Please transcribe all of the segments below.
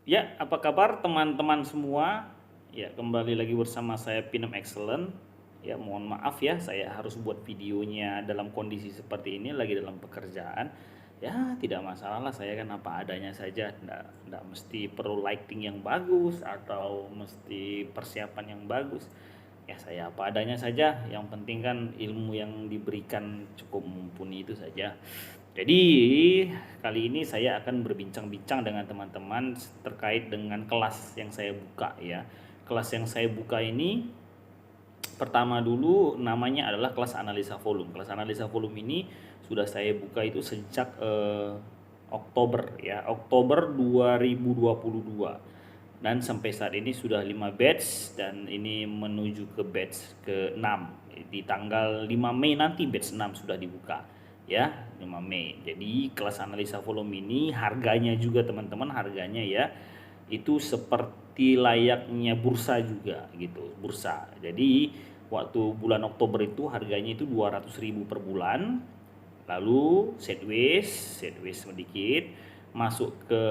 Ya, apa kabar teman-teman semua? Ya, kembali lagi bersama saya Pinem Excellent. Ya, mohon maaf ya, saya harus buat videonya dalam kondisi seperti ini, lagi dalam pekerjaan. Ya, tidak masalah lah, saya kan apa adanya saja. Nggak mesti perlu lighting yang bagus atau mesti persiapan yang bagus. Ya, saya apa adanya saja. Yang penting kan ilmu yang diberikan cukup mumpuni itu saja. Jadi kali ini saya akan berbincang-bincang dengan teman-teman terkait dengan kelas yang saya buka ya. Kelas yang saya buka ini pertama dulu namanya adalah kelas analisa volume. Kelas analisa volume ini sudah saya buka itu sejak Oktober ya, Oktober 2022. Dan sampai saat ini sudah 5 batch dan ini menuju ke batch ke-6. Di tanggal 5 Mei nanti batch 6 sudah dibuka ya, 5 Mei. Jadi kelas analisa volume ini harganya juga teman-teman, harganya ya itu seperti layaknya bursa juga gitu, bursa. Jadi waktu bulan Oktober itu harganya itu 200.000 per bulan. Lalu sideways sedikit masuk ke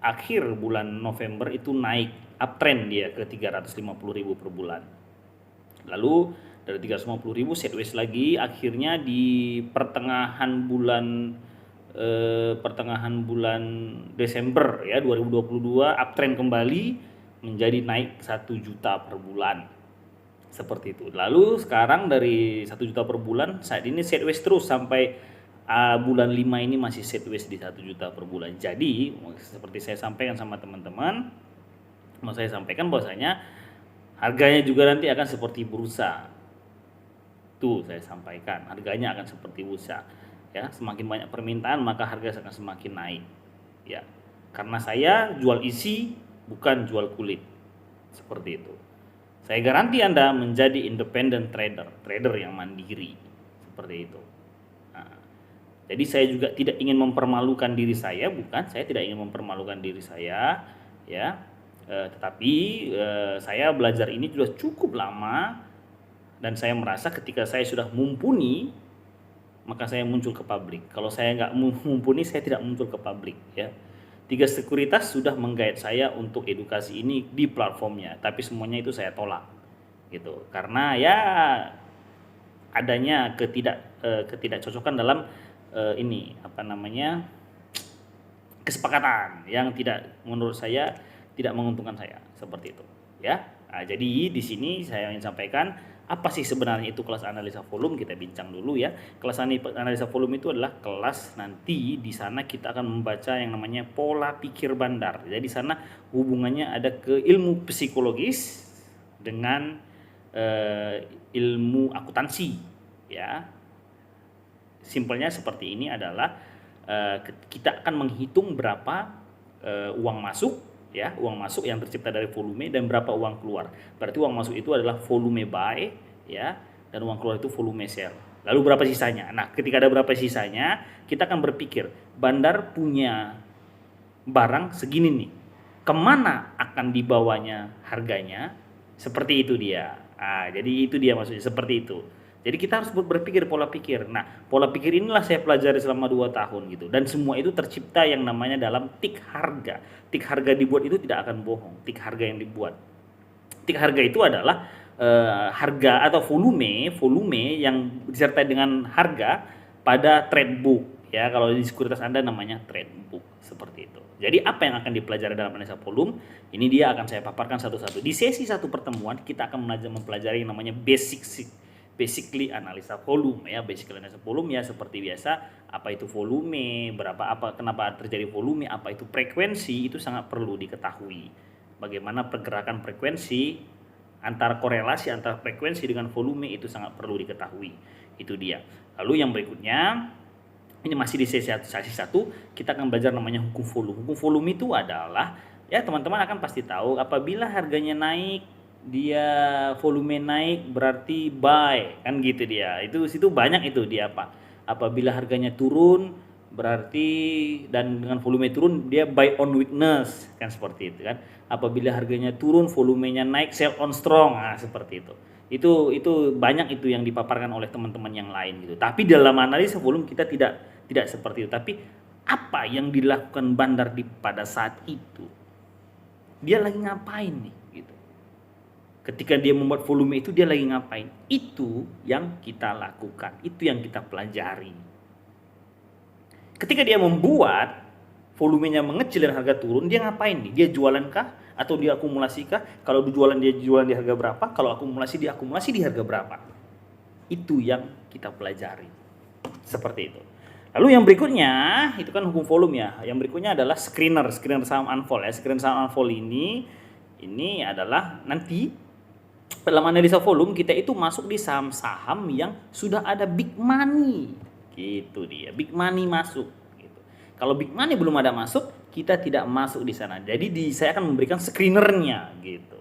akhir bulan November itu naik uptrend dia ke 350.000 per bulan. Lalu dari 350.000 sideways lagi, akhirnya di pertengahan bulan Desember ya 2022 uptrend kembali menjadi naik 1 juta per bulan. Seperti itu. Lalu sekarang dari 1 juta per bulan saat ini sideways terus sampai bulan 5 ini masih sideways di 1 juta per bulan. Jadi seperti saya sampaikan sama teman-teman, mau saya sampaikan bahwasanya harganya juga nanti akan seperti bursa. Tuh saya sampaikan, harganya akan seperti bursa. Ya, semakin banyak permintaan maka harga akan semakin naik. Ya. Karena saya jual isi bukan jual kulit. Seperti itu. Saya garansi Anda menjadi independent trader, trader yang mandiri. Seperti itu. Nah, jadi saya juga tidak ingin mempermalukan diri saya, bukan, saya tidak ingin mempermalukan diri saya, ya. Tetapi saya belajar ini sudah cukup lama dan saya merasa ketika saya sudah mumpuni, maka saya muncul ke publik. Kalau saya nggak mumpuni, saya tidak muncul ke publik, ya. Tiga sekuritas sudah menggait saya untuk edukasi ini di platformnya, tapi semuanya itu saya tolak, gitu. Karena ya adanya ketidakcocokan dalam ini apa namanya kesepakatan yang tidak menurut saya tidak menguntungkan saya seperti itu ya. Nah, jadi di sini saya ingin sampaikan apa sih sebenarnya itu kelas analisa volume, kita bincang dulu ya. Kelas analisa volume itu adalah kelas nanti di sana kita akan membaca yang namanya pola pikir bandar. Jadi di sana hubungannya ada ke ilmu psikologis dengan ilmu akuntansi ya. Simpelnya seperti ini adalah kita akan menghitung berapa uang masuk ya, uang masuk yang tercipta dari volume dan berapa uang keluar. Berarti uang masuk itu adalah volume buy ya, dan uang keluar itu volume sell. Lalu berapa sisanya? Nah, ketika ada berapa sisanya, kita akan berpikir bandar punya barang segini nih, kemana akan dibawanya harganya? Seperti itu dia. Jadi itu dia maksudnya, seperti itu. Jadi kita harus berpikir pola pikir. Nah, pola pikir inilah saya pelajari selama 2 tahun gitu. Dan semua itu tercipta yang namanya dalam tik harga. Tik harga dibuat itu tidak akan bohong. Tik harga yang dibuat. Tik harga itu adalah harga atau volume yang disertai dengan harga pada trade book ya. Kalau di sekuritas Anda namanya trade book seperti itu. Jadi apa yang akan dipelajari dalam analisa volume? Ini dia akan saya paparkan satu-satu. Di sesi satu pertemuan kita akan mempelajari yang namanya basically analisa volume ya. Basically analisa volume ya seperti biasa, apa itu volume, kenapa terjadi volume, apa itu frekuensi, itu sangat perlu diketahui. Bagaimana pergerakan frekuensi, korelasi antara frekuensi dengan volume itu sangat perlu diketahui. Itu dia. Lalu yang berikutnya, ini masih di sesi 1, kita akan belajar namanya hukum volume. Hukum volume itu adalah ya teman-teman akan pasti tahu, apabila harganya naik, dia volume naik berarti buy, kan gitu dia. Itu situ banyak itu dia apa? Apabila harganya turun berarti dan dengan volume turun dia buy on weakness, kan seperti itu kan. Apabila harganya turun volumenya naik sell on strong, seperti itu. Itu banyak itu yang dipaparkan oleh teman-teman yang lain gitu. Tapi dalam analisa volume kita tidak seperti itu. Tapi apa yang dilakukan Bandar pada saat itu. Dia lagi ngapain nih gitu. Ketika dia membuat volume itu dia lagi ngapain? Itu yang kita lakukan, itu yang kita pelajari. Ketika dia membuat volumenya mengecil dan harga turun, dia ngapain nih? Dia jualan kah? Atau dia akumulasi kah? Kalau dia jualan di harga berapa? Kalau akumulasi di harga berapa? Itu yang kita pelajari. Seperti itu. Lalu yang berikutnya, itu kan hukum volume ya. Yang berikutnya adalah screener saham unfold ya. Screener saham unfold ini adalah nanti dalam analisa volume kita itu masuk di saham-saham yang sudah ada big money. Gitu dia. Big money masuk gitu. Kalau big money belum ada masuk, kita tidak masuk di sana. Jadi saya akan memberikan screenernya gitu.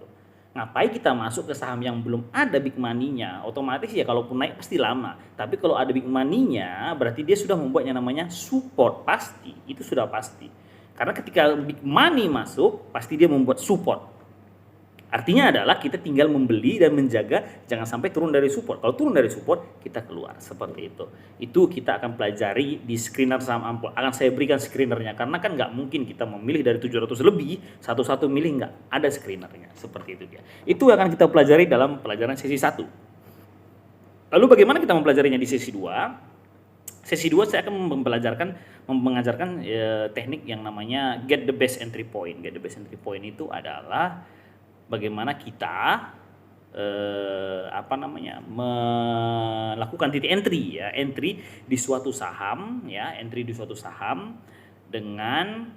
Ngapain kita masuk ke saham yang belum ada big money-nya? Otomatis ya kalaupun naik pasti lama. Tapi kalau ada big money-nya berarti dia sudah membuat yang namanya support, pasti. Itu sudah pasti. Karena ketika big money masuk, pasti dia membuat support. Artinya adalah kita tinggal membeli dan menjaga jangan sampai turun dari support. Kalau turun dari support, kita keluar. Seperti itu. Itu kita akan pelajari di screener saham unfold. Akan saya berikan screenernya. Karena kan nggak mungkin kita memilih dari 700 lebih, satu-satu milih nggak. Ada screenernya. Seperti itu dia. Itu akan kita pelajari dalam pelajaran sesi 1. Lalu bagaimana kita mempelajarinya di sesi 2? Sesi 2 saya akan mengajarkan teknik yang namanya get the best entry point. Get the best entry point itu adalah bagaimana kita melakukan titik entry ya, entry di suatu saham ya, entry di suatu saham dengan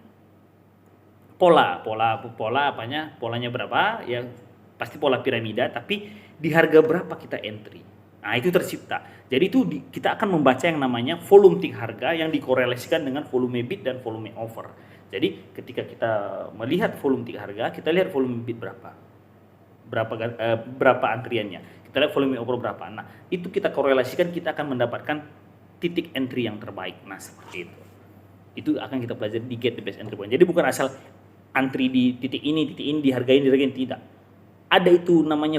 polanya berapa ya, pasti pola piramida, tapi di harga berapa kita entry. Nah, itu tercipta. Jadi itu kita akan membaca yang namanya volume tick harga yang dikorelasikan dengan volume bid dan volume offer. Jadi ketika kita melihat volume tick harga, kita lihat volume bid berapa antriannya. Kita lihat volume offer berapa. Nah, itu kita korelasikan, kita akan mendapatkan titik entry yang terbaik. Nah, seperti itu. Itu akan kita pelajari di get the best entry point. Jadi bukan asal antri di titik ini dihargain tidak. Ada itu namanya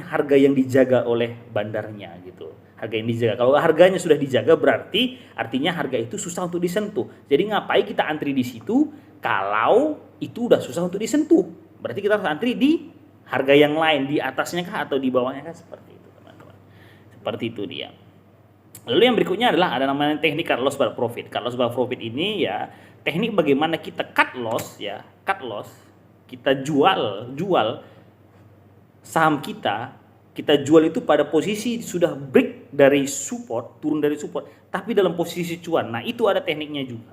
harga yang dijaga oleh bandarnya gitu. Harga yang dijaga. Kalau harganya sudah dijaga berarti artinya harga itu susah untuk disentuh. Jadi ngapain kita antri di situ kalau itu udah susah untuk disentuh? Berarti kita harus antri di harga yang lain, di atasnya kah atau di bawahnya kah, seperti itu teman-teman. Seperti itu dia. Lalu yang berikutnya adalah ada namanya teknik cut loss bar profit. Cut loss bar profit ini ya teknik bagaimana kita cut loss, kita jual saham kita jual itu pada posisi sudah break dari support, turun dari support, tapi dalam posisi cuan. Nah, itu ada tekniknya juga.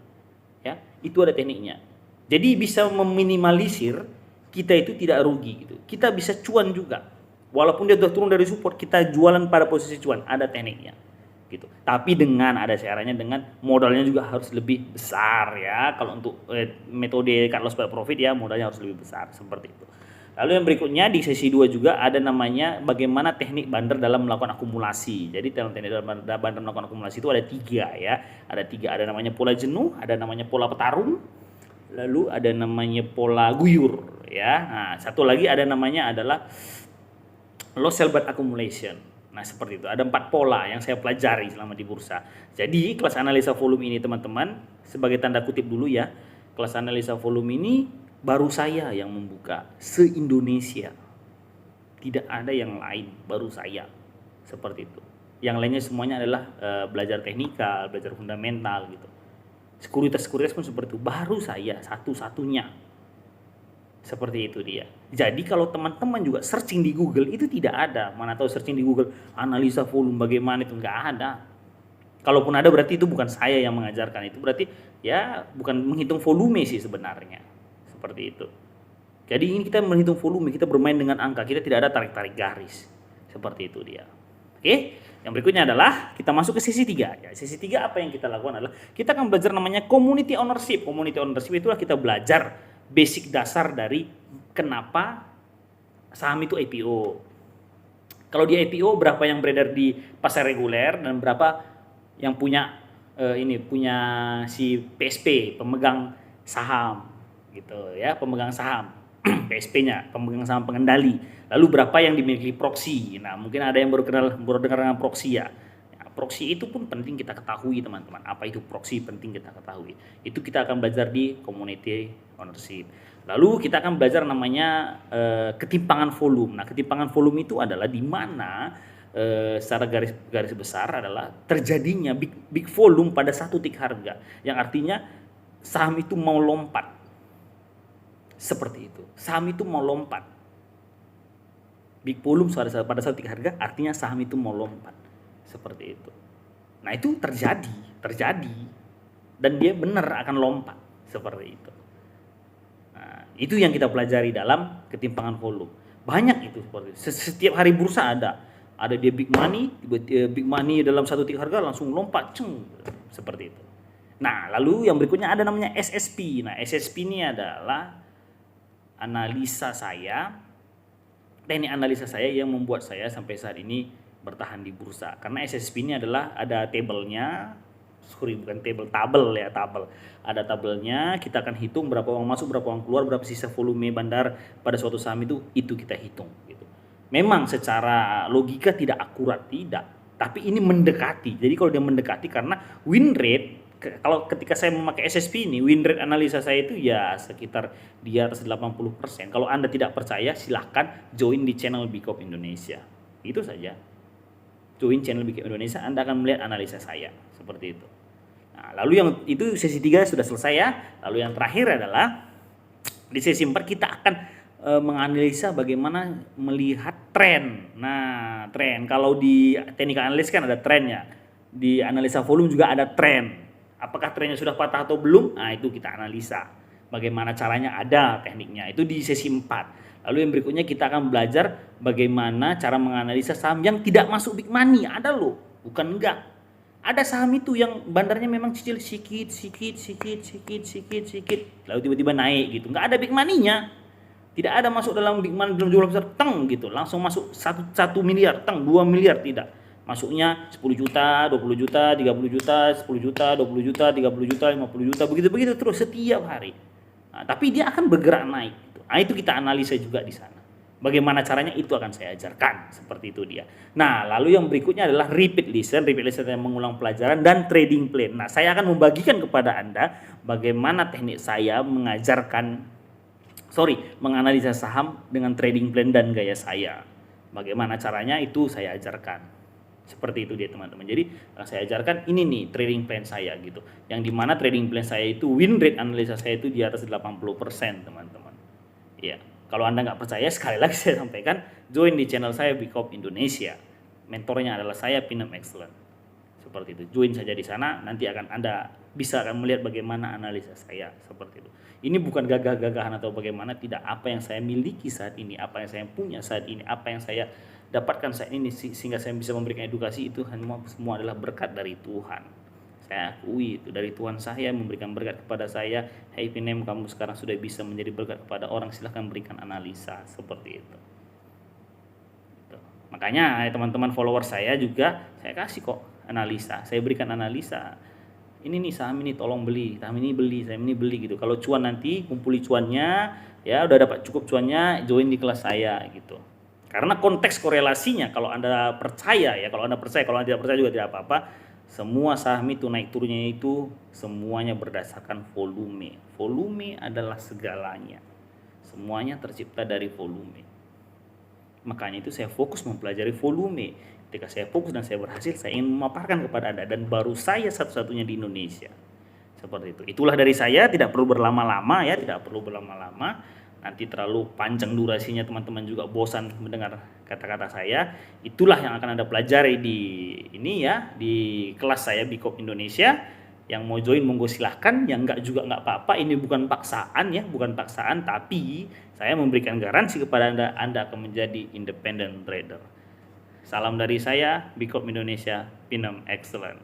Ya, itu ada tekniknya. Jadi bisa meminimalisir kita itu tidak rugi gitu. Kita bisa cuan juga. Walaupun dia sudah turun dari support, kita jualan pada posisi cuan, ada tekniknya. Gitu. Tapi ada syaratnya dengan modalnya juga harus lebih besar ya. Kalau untuk metode cut loss bar profit ya modalnya harus lebih besar seperti itu. Lalu yang berikutnya di sesi 2 juga ada namanya bagaimana teknik bandar dalam melakukan akumulasi. Jadi dalam teknik dalam bandar melakukan akumulasi itu ada 3 ya. Ada 3, ada namanya pola jenuh, ada namanya pola petarung, lalu ada namanya pola guyur ya. Nah, satu lagi ada namanya adalah loss sell buy accumulation. Nah, seperti itu. Ada 4 pola yang saya pelajari selama di bursa. Jadi kelas analisa volume ini teman-teman, sebagai tanda kutip dulu ya, kelas analisa volume ini baru saya yang membuka se-Indonesia. Tidak ada yang lain, baru saya. Seperti itu. Yang lainnya semuanya adalah belajar teknikal, belajar fundamental gitu. Sekuritas pun seperti itu. Baru saya satu-satunya. Seperti itu dia. Jadi kalau teman-teman juga searching di Google itu tidak ada. Mana tahu searching di Google analisa volume bagaimana itu, enggak ada. Kalaupun ada berarti itu bukan saya yang mengajarkan. Itu berarti ya bukan menghitung volume sih sebenarnya. Seperti itu. Jadi ini kita menghitung volume, kita bermain dengan angka, kita tidak ada tarik-tarik garis. Seperti itu dia. Oke, yang berikutnya adalah kita masuk ke sesi 3. Ya, sesi 3 apa yang kita lakukan adalah kita akan belajar namanya community ownership. Community ownership itulah kita belajar basic dasar dari kenapa saham itu IPO. Kalau di IPO berapa yang beredar di pasar reguler dan berapa yang punya si PSP, pemegang saham gitu ya, pemegang saham PSP-nya, pemegang saham pengendali. Lalu berapa yang dimiliki proxy. Nah, mungkin ada yang baru dengar dengan proxy ya. proxy itu pun penting kita ketahui teman-teman. Apa itu proxy penting kita ketahui. Itu kita akan belajar di community ownership. Lalu kita akan belajar namanya ketimpangan volume. Nah, ketimpangan volume itu adalah di mana secara garis besar adalah terjadinya big volume pada satu titik harga, yang artinya saham itu mau lompat. Seperti itu. Saham itu mau lompat. Big volume pada satu titik harga artinya saham itu mau lompat. Seperti itu. Nah, itu terjadi dan dia benar akan lompat seperti itu. Nah, itu yang kita pelajari dalam ketimpangan volume. Banyak itu seperti itu. Setiap hari bursa ada dia big money dalam satu titik harga langsung lompat seperti itu. Nah, lalu yang berikutnya ada namanya SSP. Nah, SSP ini adalah teknik analisa saya yang membuat saya sampai saat ini bertahan di bursa. Karena SSP ini adalah ada tabelnya, tabel. Ada tabelnya, kita akan hitung berapa uang masuk, berapa uang keluar, berapa sisa volume bandar pada suatu saham itu kita hitung gitu. Memang secara logika tidak akurat, tapi ini mendekati. Jadi kalau dia mendekati, karena win rate, kalau ketika saya memakai SSP ini, win rate analisa saya itu ya sekitar di atas 80%. Kalau Anda tidak percaya, silahkan join di channel Bikop Indonesia. Itu saja. Join channel Bikop Indonesia, Anda akan melihat analisa saya seperti itu. Nah, lalu yang itu sesi 3 sudah selesai ya. Lalu yang terakhir adalah di sesi 4 kita akan menganalisa bagaimana melihat tren. Nah, tren kalau di teknik analis kan ada trennya. Di analisa volume juga ada tren. Apakah trennya sudah patah atau belum? Nah, itu kita analisa. Bagaimana caranya, ada tekniknya. Itu di sesi 4. Lalu yang berikutnya kita akan belajar bagaimana cara menganalisa saham yang tidak masuk big money. Ada loh, bukan enggak. Ada saham itu yang bandarnya memang cicil sikit. Lalu tiba-tiba naik gitu. Enggak ada big money-nya. Tidak ada masuk dalam big money, dalam jumlah besar, gitu. Langsung masuk 1 miliar, 2 miliar, tidak. Masuknya 10 juta, 20 juta, 30 juta, 10 juta, 20 juta, 30 juta, 50 juta, begitu terus setiap hari. Nah, tapi dia akan bergerak naik. Nah, itu kita analisa juga di sana. Bagaimana caranya itu akan saya ajarkan, seperti itu dia. Nah, lalu yang berikutnya adalah repeat listen yang mengulang pelajaran, dan trading plan. Nah, saya akan membagikan kepada Anda bagaimana teknik saya menganalisa saham dengan trading plan dan gaya saya. Bagaimana caranya itu saya ajarkan. Seperti itu dia teman-teman. Jadi saya ajarkan ini nih trading plan saya gitu. Yang dimana trading plan saya itu win rate analisa saya itu di atas 80% teman-teman. Ya, kalau Anda nggak percaya, sekali lagi saya sampaikan, join di channel saya Bikop Indonesia. Mentornya adalah saya, Pinem Excellent. Seperti itu. Join saja di sana, nanti Anda bisa melihat bagaimana analisa saya seperti itu. Ini bukan gagah-gagahan atau bagaimana, tidak. Apa yang saya miliki saat ini, apa yang saya punya saat ini, apa yang saya dapatkan saat ini sehingga saya bisa memberikan edukasi, itu semua adalah berkat dari Tuhan. Saya akui itu dari Tuhan, saya memberikan berkat kepada saya. Hey Pinem, kamu sekarang sudah bisa menjadi berkat kepada orang, silahkan berikan analisa seperti itu. Makanya teman-teman follower saya juga saya kasih kok analisa, saya berikan analisa. Ini nih saham ini tolong beli, saham ini beli, saham ini beli gitu. Kalau cuan nanti kumpuli cuannya, ya udah dapat cukup cuannya, join di kelas saya gitu. Karena konteks korelasinya, kalau Anda percaya ya, kalau Anda tidak percaya juga tidak apa-apa. Semua saham itu naik turunnya itu semuanya berdasarkan volume. Volume adalah segalanya. Semuanya tercipta dari volume. Makanya itu saya fokus mempelajari volume. Ketika saya fokus dan saya berhasil, saya ingin memaparkan kepada Anda, dan baru saya satu-satunya di Indonesia. Seperti itu. Itulah dari saya, tidak perlu berlama-lama ya, tidak perlu berlama-lama. Nanti terlalu panjang durasinya, teman-teman juga bosan mendengar kata-kata saya. Itulah yang akan Anda pelajari di ini ya, di kelas saya Bikop Indonesia. Yang mau join monggo silahkan, yang enggak juga enggak apa-apa. Ini bukan paksaan ya, bukan paksaan, tapi saya memberikan garansi kepada Anda akan menjadi independent trader. Salam dari saya, Bikop Indonesia, Pinem Excellent.